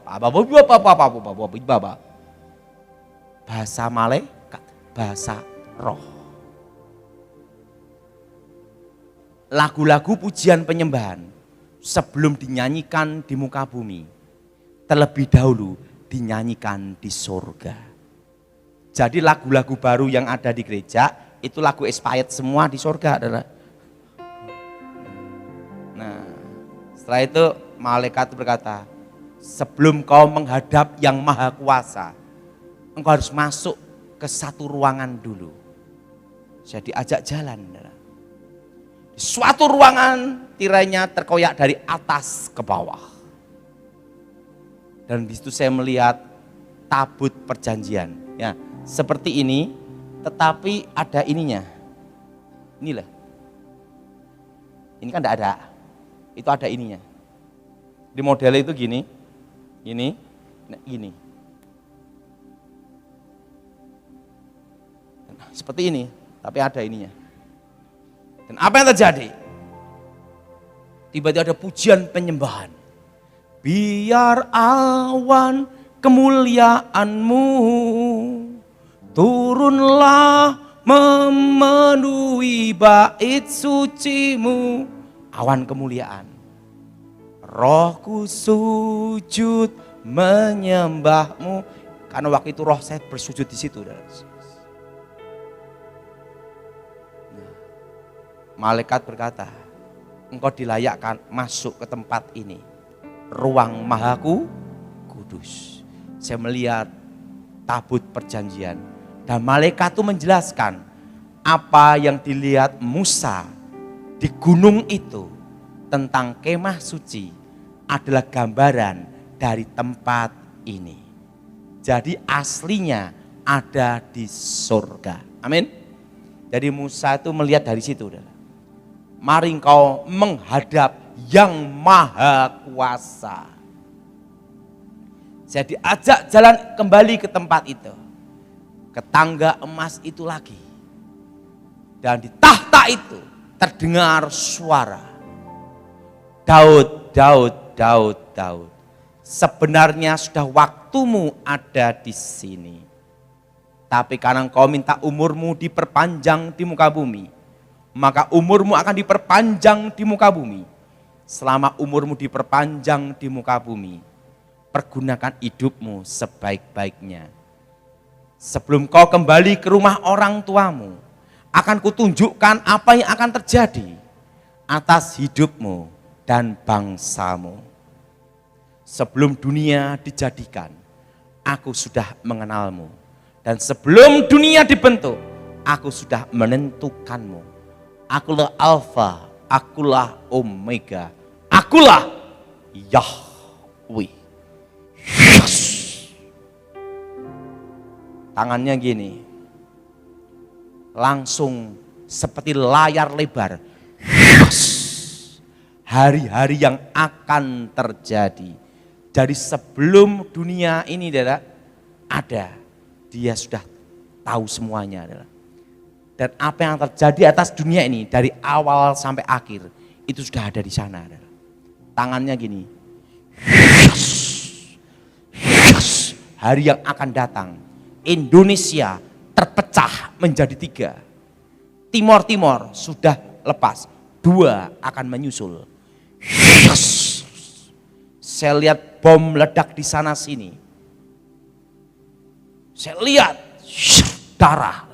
S1: bahasa malaikat, bahasa roh. Lagu-lagu pujian penyembahan sebelum dinyanyikan di muka bumi, terlebih dahulu dinyanyikan di surga. Jadi lagu-lagu baru yang ada di gereja itu lagu expired semua di surga adalah. Nah, setelah itu malaikat berkata, sebelum kau menghadap yang maha kuasa, engkau harus masuk ke satu ruangan dulu. Saya diajak jalan. Di suatu ruangan tirainya terkoyak dari atas ke bawah. Dan di situ saya melihat tabut perjanjian. Ya, seperti ini, tetapi ada ininya. Inilah. Ini kan tidak ada. Itu ada ininya. Di modelnya itu gini, gini, nah gini. seperti ini, tapi ada ininya. Dan apa yang terjadi? Tiba-tiba ada pujian penyembahan. Biar awan kemuliaan-Mu turunlah memenuhi bait suci-Mu. Awan kemuliaan. Rohku sujud menyembah-Mu. Karena waktu itu roh saya bersujud di situ. Malaikat berkata, engkau dilayakkan masuk ke tempat ini. Ruang Mahaku Kudus. Saya melihat tabut perjanjian. Dan malaikat itu menjelaskan apa yang dilihat Musa di gunung itu tentang kemah suci adalah gambaran dari tempat ini. Jadi aslinya ada di surga. Amin. Jadi Musa itu melihat dari situ. Mari engkau menghadap yang maha kuasa. Saya diajak jalan kembali ke tempat itu. Ke tangga emas itu lagi. Dan di tahta itu terdengar suara. Daud, Daud, Daud, Daud. Sebenarnya sudah waktumu ada di sini. Tapi karena engkau minta umurmu diperpanjang di muka bumi, maka umurmu akan diperpanjang di muka bumi. Selama umurmu diperpanjang di muka bumi, pergunakan hidupmu sebaik-baiknya. Sebelum kau kembali ke rumah orang tuamu, akan kutunjukkan apa yang akan terjadi atas hidupmu dan bangsamu. Sebelum dunia dijadikan, aku sudah mengenalmu. Dan sebelum dunia dibentuk, aku sudah menentukanmu. Akulah Alfa, akulah Omega, akulah Yahweh. Yes. Tangannya gini, langsung seperti layar lebar. Yes. Hari-hari yang akan terjadi. Dari sebelum dunia ini ada, dia sudah tahu semuanya. Dan apa yang terjadi atas dunia ini dari awal sampai akhir itu sudah ada di sana. Tangannya gini. Yes. Yes. Hari yang akan datang, Indonesia terpecah menjadi 3. Timor sudah lepas, 2 akan menyusul. Yes. Saya lihat bom meledak di sana sini. Saya lihat darah.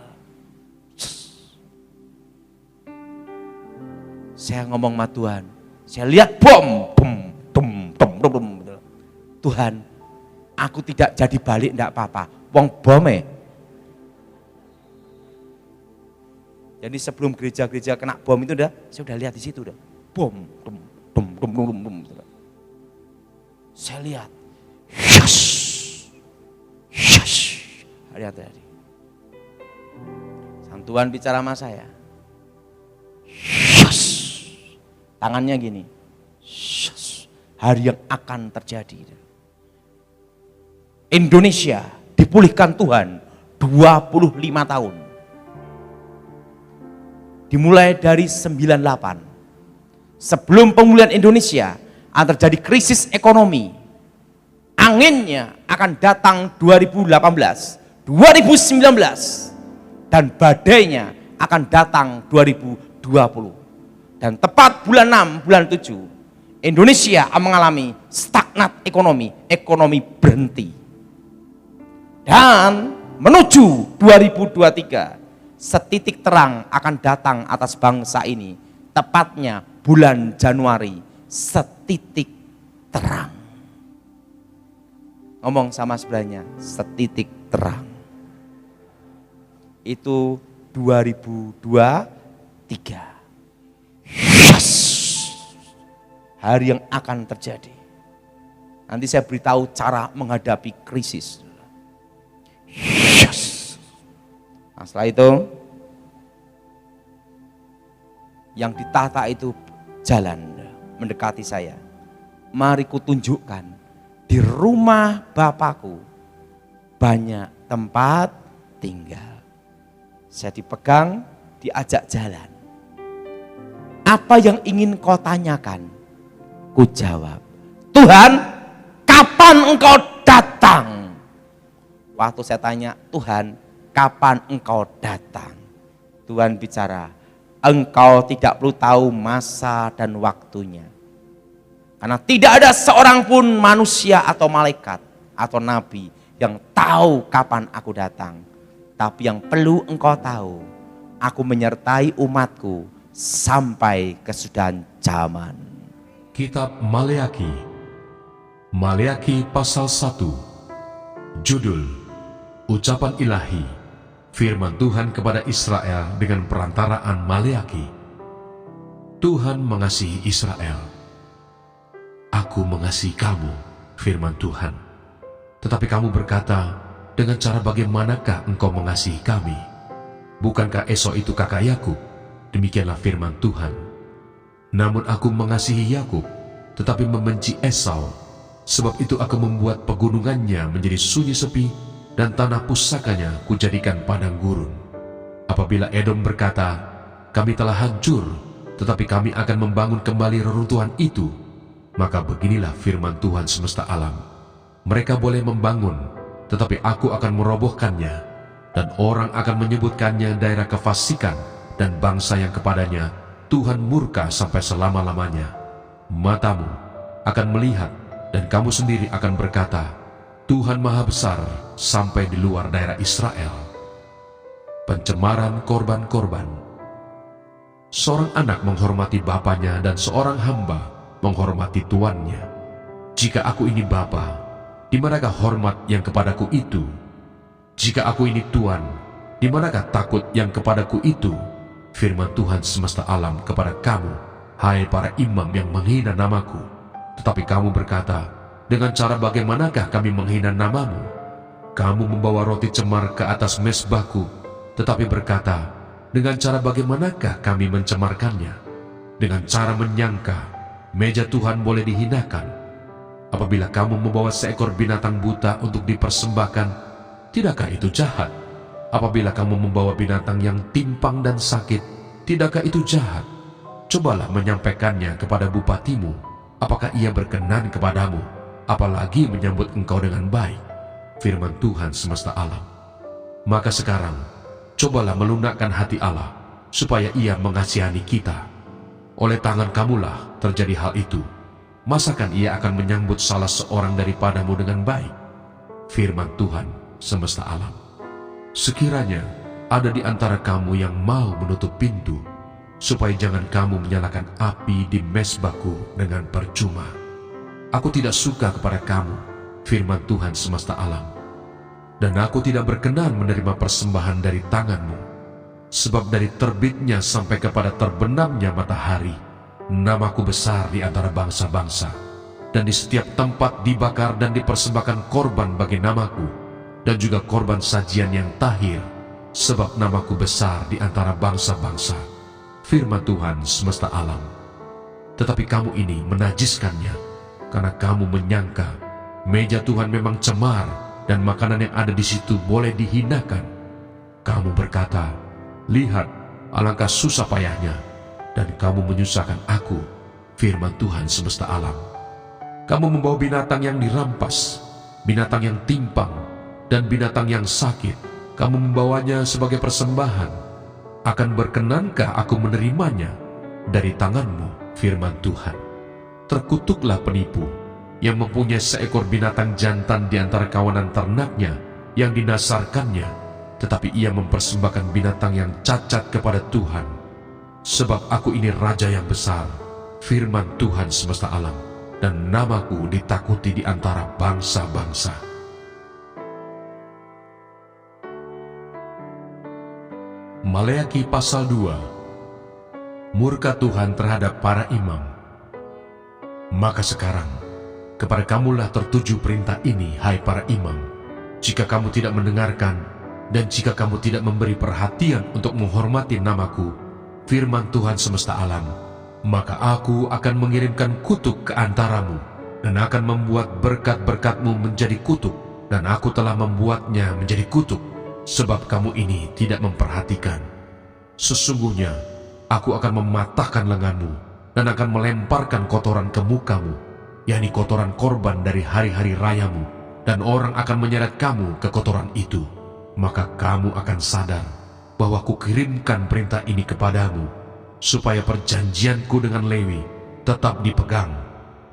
S1: Saya ngomong sama Tuhan, saya lihat bom, Tuhan, aku tidak jadi balik, enggak apa-apa, wong bome. Jadi sebelum gereja-gereja kena bom itu saya udah lihat di situ bom. Saya lihat, yes, hati-hati. Sang Tuhan bicara sama saya. Tangannya gini, hari yang akan terjadi. Indonesia dipulihkan Tuhan 25 tahun. Dimulai dari 98. Sebelum pemulihan Indonesia akan terjadi krisis ekonomi. Anginnya akan datang 2018, 2019. Dan badainya akan datang 2020. Dan tepat bulan 6, bulan 7, Indonesia mengalami stagnat ekonomi berhenti. Dan menuju 2023, setitik terang akan datang atas bangsa ini. Tepatnya bulan Januari, setitik terang. Ngomong sama sebelahnya, setitik terang. Itu 2023. Yes. Hari yang akan terjadi. Nanti saya beritahu cara menghadapi krisis. Yes. Nah, setelah itu yang ditata itu jalan mendekati saya. Mari kutunjukkan di rumah Bapakku banyak tempat tinggal. Saya dipegang, diajak jalan. Apa yang ingin kau tanyakan? Ku jawab, Tuhan, kapan engkau datang? Waktu saya tanya, Tuhan, kapan engkau datang? Tuhan bicara, engkau tidak perlu tahu masa dan waktunya. Karena tidak ada seorang pun manusia atau malaikat atau nabi yang tahu kapan aku datang. Tapi yang perlu engkau tahu, aku menyertai umatku sampai kesudahan zaman.
S2: Kitab Maleaki, Maleaki pasal 1. Judul, Ucapan Ilahi, firman Tuhan kepada Israel dengan perantaraan Maleaki. Tuhan mengasihi Israel. Aku mengasihi kamu, firman Tuhan. Tetapi kamu berkata, dengan cara bagaimanakah engkau mengasihi kami? Bukankah Esau itu kakak Yakub? Demikianlah firman Tuhan. Namun aku mengasihi Yakub, tetapi membenci Esau. Sebab itu aku membuat pegunungannya menjadi sunyi sepi, dan tanah pusakanya kujadikan padang gurun. Apabila Edom berkata, kami telah hancur, tetapi kami akan membangun kembali reruntuhan itu, maka beginilah firman Tuhan semesta alam. Mereka boleh membangun, tetapi aku akan merobohkannya, dan orang akan menyebutkannya daerah kefasikan dan bangsa yang kepadanya Tuhan murka sampai selama-lamanya. Matamu akan melihat dan kamu sendiri akan berkata, Tuhan Maha Besar sampai di luar daerah Israel. Pencemaran korban-korban. Seorang anak menghormati bapaknya dan seorang hamba menghormati tuannya. Jika aku ini bapa, di manakah hormat yang kepadaku itu? Jika aku ini Tuhan, di manakah takut yang kepadaku itu? Firman Tuhan semesta alam kepada kamu, hai para imam yang menghina namaku. Tetapi kamu berkata, dengan cara bagaimanakah kami menghina namamu? Kamu membawa roti cemar ke atas mezbahku, tetapi berkata, dengan cara bagaimanakah kami mencemarkannya? Dengan cara menyangka, meja Tuhan boleh dihinakan. Apabila kamu membawa seekor binatang buta untuk dipersembahkan, tidakkah itu jahat? Apabila kamu membawa binatang yang timpang dan sakit, tidakkah itu jahat? Cobalah menyampaikannya kepada bupatimu, apakah ia berkenan kepadamu, apalagi menyambut engkau dengan baik. Firman Tuhan semesta alam. Maka sekarang, cobalah melunakkan hati Allah, supaya ia mengasihani kita. Oleh tangan kamulah terjadi hal itu. Masakan ia akan menyambut salah seorang daripadamu dengan baik? Firman Tuhan semesta alam. Sekiranya ada di antara kamu yang mau menutup pintu, supaya jangan kamu menyalakan api di mezbahku dengan percuma. Aku tidak suka kepada kamu, firman Tuhan semesta alam. Dan aku tidak berkenan menerima persembahan dari tanganmu, sebab dari terbitnya sampai kepada terbenamnya matahari, namaku besar di antara bangsa-bangsa, dan di setiap tempat dibakar dan dipersembahkan korban bagi namaku, dan juga korban sajian yang tahir, sebab namaku besar di antara bangsa-bangsa. Firman Tuhan semesta alam. Tetapi kamu ini menajiskannya, karena kamu menyangka meja Tuhan memang cemar, dan makanan yang ada di situ boleh dihinakan. Kamu berkata, lihat, alangkah susah payahnya, dan kamu menyusahkan aku, firman Tuhan semesta alam. Kamu membawa binatang yang dirampas, binatang yang timpang, dan binatang yang sakit. Kamu membawanya sebagai persembahan. Akan berkenankah aku menerimanya dari tanganmu, firman Tuhan? Terkutuklah penipu yang mempunyai seekor binatang jantan di antara kawanan ternaknya yang dinasarkannya, tetapi ia mempersembahkan binatang yang cacat kepada Tuhan. Sebab aku ini Raja yang besar, firman Tuhan semesta alam, dan namaku ditakuti di antara bangsa-bangsa. Maleaki pasal 2. Murka Tuhan terhadap para imam. Maka sekarang, kepada kamulah tertuju perintah ini, hai para imam. Jika kamu tidak mendengarkan, dan jika kamu tidak memberi perhatian untuk menghormati namaku, firman Tuhan semesta alam, maka aku akan mengirimkan kutuk ke antaramu, dan akan membuat berkat-berkatmu menjadi kutuk, dan aku telah membuatnya menjadi kutuk. sebab kamu ini tidak memperhatikan. Sesungguhnya aku akan mematahkan lenganmu dan akan melemparkan kotoran ke mukamu, yakni kotoran korban dari hari-hari rayamu, dan orang akan menyeret kamu ke kotoran itu. Maka kamu akan sadar bahwa kukirimkan perintah ini kepadamu, supaya perjanjianku dengan Lewi tetap dipegang,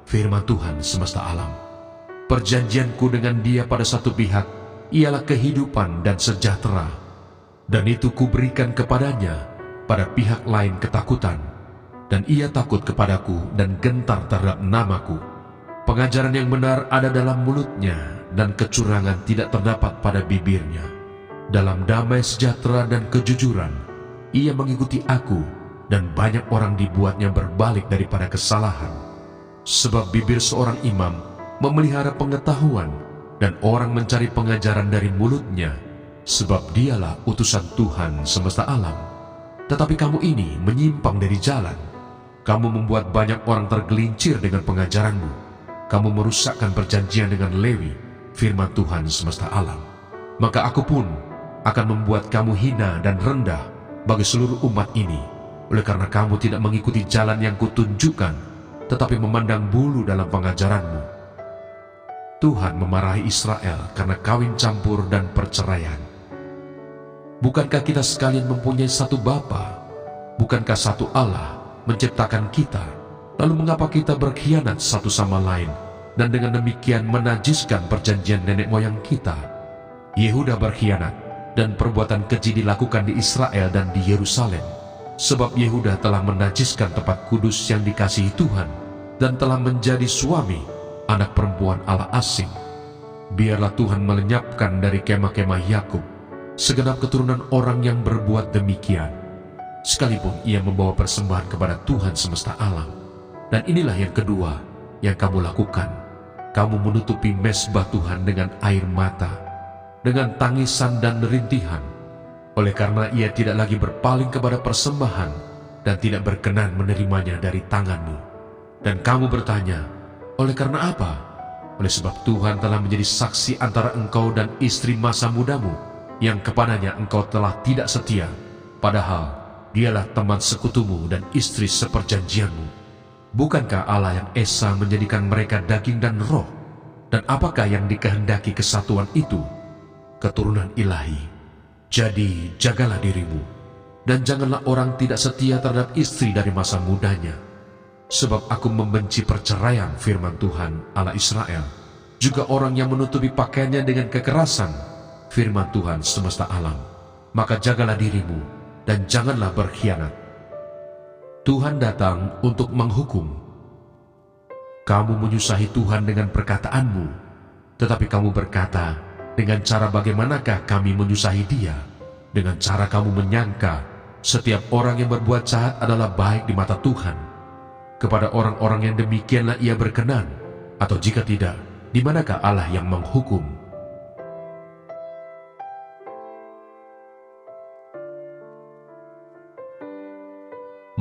S2: firman Tuhan semesta alam. Perjanjianku dengan dia pada satu pihak ialah kehidupan dan sejahtera, dan itu kuberikan kepadanya pada pihak lain ketakutan, dan ia takut kepadaku dan gentar terhadap namaku. Pengajaran yang benar ada dalam mulutnya, dan kecurangan tidak terdapat pada bibirnya. Dalam damai sejahtera dan kejujuran ia mengikuti aku, dan banyak orang dibuatnya berbalik daripada kesalahan. Sebab bibir seorang imam memelihara pengetahuan, dan orang mencari pengajaran dari mulutnya, sebab dialah utusan Tuhan semesta alam. Tetapi kamu ini menyimpang dari jalan. Kamu membuat banyak orang tergelincir dengan pengajaranmu. Kamu merusakkan perjanjian dengan Lewi, firman Tuhan semesta alam. Maka aku pun akan membuat kamu hina dan rendah bagi seluruh umat ini, oleh karena kamu tidak mengikuti jalan yang kutunjukkan, tetapi memandang bulu dalam pengajaranmu. Tuhan memarahi Israel karena kawin campur dan perceraian. Bukankah kita sekalian mempunyai satu Bapa? Bukankah satu Allah menciptakan kita? Lalu mengapa kita berkhianat satu sama lain, dan dengan demikian menajiskan perjanjian nenek moyang kita? Yehuda berkhianat, dan perbuatan keji dilakukan di Israel dan di Yerusalem, sebab Yehuda telah menajiskan tempat kudus yang dikasihi Tuhan, dan telah menjadi suami anak perempuan Allah asing. Biarlah Tuhan melenyapkan dari kemah-kemah Yakub segenap keturunan orang yang berbuat demikian, sekalipun ia membawa persembahan kepada Tuhan semesta alam. Dan inilah yang kedua yang kamu lakukan: kamu menutupi mezbah Tuhan dengan air mata, dengan tangisan dan rintihan, oleh karena ia tidak lagi berpaling kepada persembahan dan tidak berkenan menerimanya dari tanganmu. Dan kamu bertanya, oleh karena apa? Oleh sebab Tuhan telah menjadi saksi antara engkau dan istri masa mudamu, yang kepadanya engkau telah tidak setia, padahal dialah teman sekutumu dan istri seperjanjianmu. Bukankah Allah yang esa menjadikan mereka daging dan roh? Dan apakah yang dikehendaki kesatuan itu? Keturunan ilahi. Jadi jagalah dirimu, dan janganlah orang tidak setia terhadap istri dari masa mudanya. Sebab aku membenci perceraian, firman Tuhan Allah Israel, juga orang yang menutupi pakaiannya dengan kekerasan, firman Tuhan semesta alam. Maka jagalah dirimu, dan janganlah berkhianat. Tuhan datang untuk menghukum. Kamu menyusahi Tuhan dengan perkataanmu, tetapi kamu berkata, dengan cara bagaimanakah kami menyusahi Dia? Dengan cara kamu menyangka setiap orang yang berbuat jahat adalah baik di mata Tuhan. Kepada orang-orang yang demikianlah Ia berkenan, atau jika tidak, di manakah Allah yang menghukum?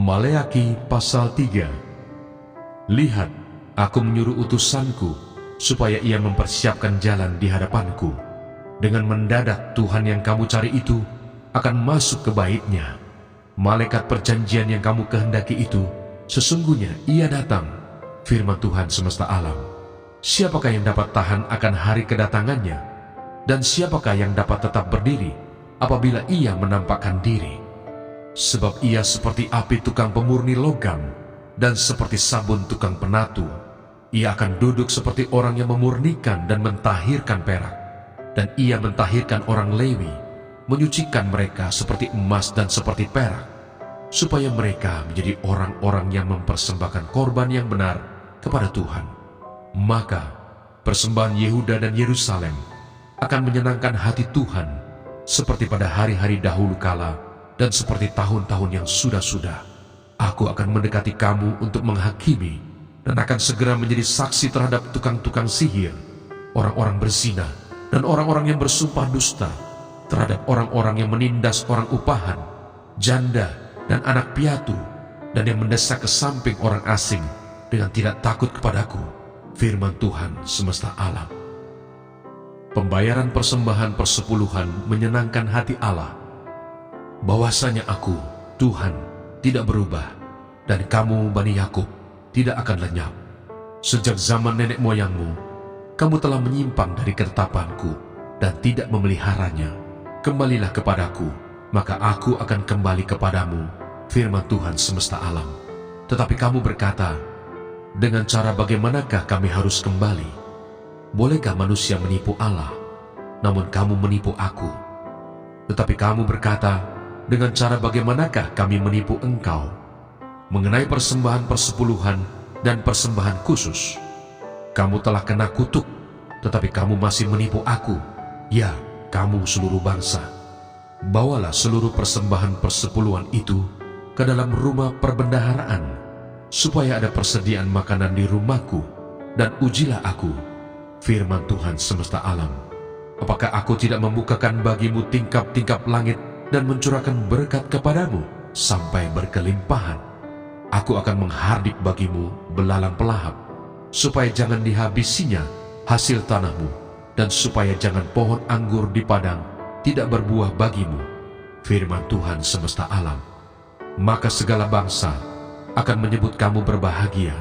S2: Maleaki pasal 3. Lihat, aku menyuruh utusanku supaya ia mempersiapkan jalan di hadapanku. Dengan mendadak Tuhan yang kamu cari itu akan masuk ke baitnya. Malaikat perjanjian yang kamu kehendaki itu, sesungguhnya ia datang, firman Tuhan semesta alam. Siapakah yang dapat tahan akan hari kedatangannya? Dan siapakah yang dapat tetap berdiri apabila ia menampakkan diri? Sebab ia seperti api tukang pemurni logam, dan seperti sabun tukang penatu. Ia akan duduk seperti orang yang memurnikan dan mentahirkan perak. Dan ia mentahirkan orang Lewi, menyucikan mereka seperti emas dan seperti perak, supaya mereka menjadi orang-orang yang mempersembahkan korban yang benar kepada Tuhan. Maka persembahan Yehuda dan Yerusalem akan menyenangkan hati Tuhan, seperti pada hari-hari dahulu kala dan seperti tahun-tahun yang sudah-sudah. Aku akan mendekati kamu untuk menghakimi, dan akan segera menjadi saksi terhadap tukang-tukang sihir, orang-orang berzina, dan orang-orang yang bersumpah dusta, terhadap orang-orang yang menindas orang upahan, janda, dan anak piatu, dan yang mendesak ke samping orang asing dengan tidak takut kepadaku, firman Tuhan semesta alam.
S4: Pembayaran persembahan persepuluhan menyenangkan hati Allah. Bahwasanya aku, Tuhan, tidak berubah, dan kamu, Bani Yakub, tidak akan lenyap. Sejak zaman nenek moyangmu, kamu telah menyimpang dari ketetapanku dan tidak memeliharanya. Kembalilah kepadaku, maka aku akan kembali kepadamu, firman Tuhan semesta alam. Tetapi kamu berkata, dengan cara bagaimanakah kami harus kembali? Bolehkah manusia menipu Allah? Namun kamu menipu aku. Tetapi kamu berkata, dengan cara bagaimanakah kami menipu engkau? Mengenai persembahan persepuluhan dan persembahan khusus, kamu telah kena kutuk, tetapi kamu masih menipu aku. Ya, kamu seluruh bangsa. Bawalah seluruh persembahan persepuluhan itu ke dalam rumah perbendaharaan, supaya ada persediaan makanan di rumahku, dan ujilah aku, firman Tuhan semesta alam. Apakah aku tidak membukakan bagimu tingkap-tingkap langit dan mencurahkan berkat kepadamu sampai berkelimpahan? Aku akan menghardik bagimu belalang pelahap, supaya jangan dihabisinya hasil tanahmu, dan supaya jangan pohon anggur di padang tidak berbuah bagimu, firman Tuhan semesta alam. Maka segala bangsa akan menyebut kamu berbahagia,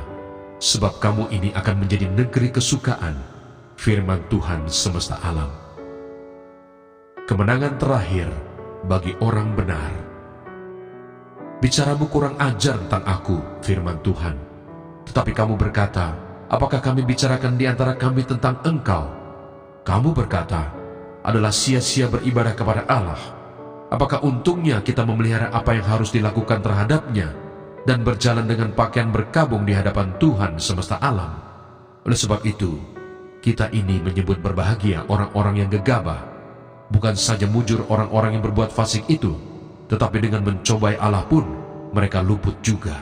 S4: sebab kamu ini akan menjadi negeri kesukaan, firman Tuhan semesta alam. Kemenangan terakhir bagi orang benar. Bicaramu kurang ajar tentang aku, firman Tuhan. Tetapi kamu berkata, apakah kami bicarakan di antara kami tentang engkau? Kamu berkata, adalah sia-sia beribadah kepada Allah. Apakah untungnya kita memelihara apa yang harus dilakukan terhadapnya dan berjalan dengan pakaian berkabung di hadapan Tuhan semesta alam? Oleh sebab itu, kita ini menyebut berbahagia orang-orang yang gegabah, bukan saja mujur orang-orang yang berbuat fasik itu, tetapi dengan mencobai Allah pun mereka luput juga.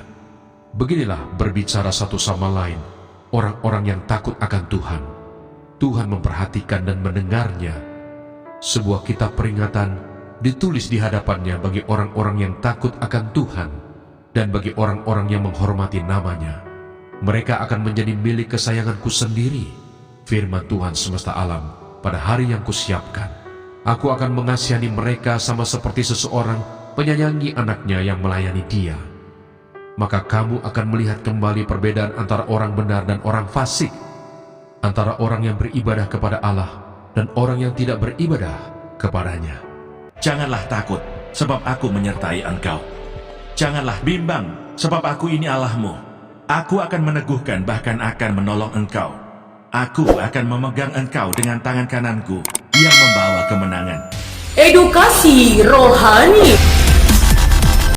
S4: Beginilah berbicara satu sama lain orang-orang yang takut akan Tuhan. Tuhan memperhatikan dan mendengarnya. Sebuah kitab peringatan ditulis di hadapannya bagi orang-orang yang takut akan Tuhan dan bagi orang-orang yang menghormati namanya. Mereka akan menjadi milik kesayanganku sendiri, firman Tuhan semesta alam, pada hari yang kusiapkan. Aku akan mengasihani mereka sama seperti seseorang menyayangi anaknya yang melayani dia. Maka kamu akan melihat kembali perbedaan antara orang benar dan orang fasik, antara orang yang beribadah kepada Allah dan orang yang tidak beribadah kepadanya.
S2: Janganlah takut, sebab aku menyertai engkau. Janganlah bimbang, sebab aku ini Allahmu. Aku akan meneguhkan, bahkan akan menolong engkau. Aku akan memegang engkau dengan tangan kananku yang membawa kemenangan.
S3: Edukasi rohani.